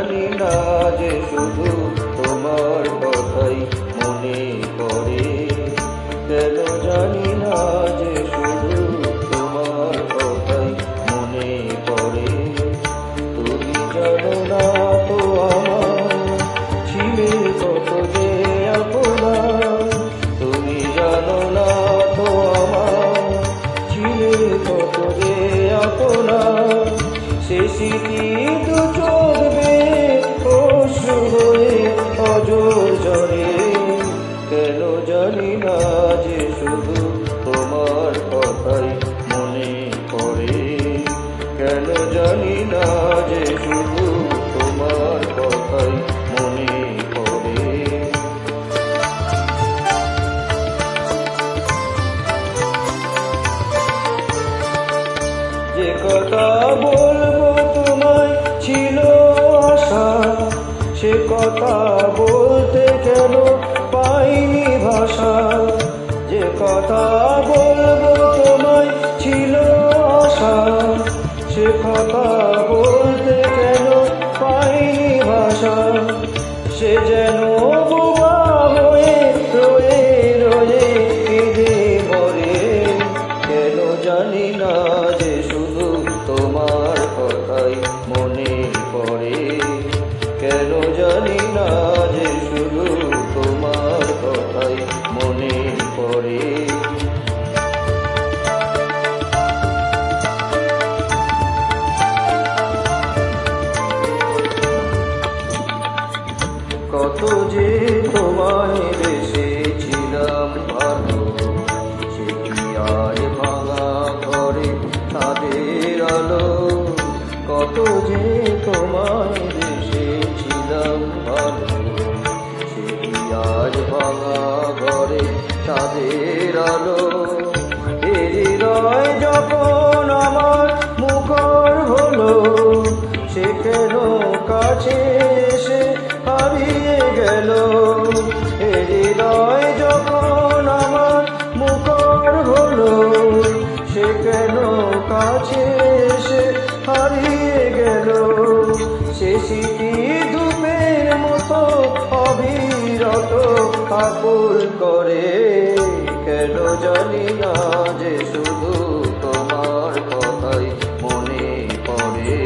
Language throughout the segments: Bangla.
জানি না যে শুধু তোমার কথাই মনে পড়ে, কেন জানি না যে শুধু তোমার কথাই মনে পড়ে। তুমি জানো না তো আমার ছিলে কত যে আপনা, তুমি জানো না তো আমার ছিলে কত যে আপনা। সে স্মৃতি দু চোখ বেয়ে অশ্রু হয়ে অজর ঝরে, কেন জানি না যে শুধু তোমার কথাই মনে পড়ে, কেন জানি না যে শুধু তোমার কথাই মনে পড়ে। যে কথা বলবো তোমায় ছিল আশা, সে কথা বলতে কেন পাইনি ভাষা। যে কথা বলবো তোমায় ছিল আশা, সে কথা বলতে কেন পাইনি ভাষা। সে যেন বোবা হয়ে রয়ে রয়ে কেঁদে মরে, কেন জানি না যে শুধু তোমার কথাই মনে পড়ে, কেন জানি না যে শুধু তোমার কথাই মনে পড়ে। কত যে তোমায় বেসেছিলাম ভালো, সে কি আজ ভাঙা ঘরে তাদের আলো। কত যে তোমায় বেসেছিলাম ভালো, সে কি আজ ভাঙা ঘরে তাদের আলো। এ হৃদয় যখন আমার মুখর হলো, সে কেন কাছে এসে হারিয়ে গেল। এ হৃদয় যখন আমার মুখর হলো, সে কেন কাছে এসে হারিয়ে গেল। সে স্মৃতি ধূপের মতো অবিরত আকুল করে, কেন জানি না যে শুধু তোমার কথাই মনে পড়ে।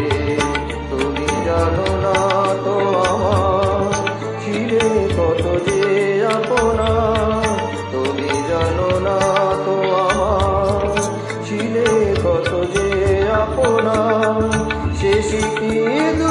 তুমি জানো না তো আমার ছিলে কত যে আপনা, তুমি জানো না তো আমার ছিলে কত যে আপনা। সে স্মৃতি দু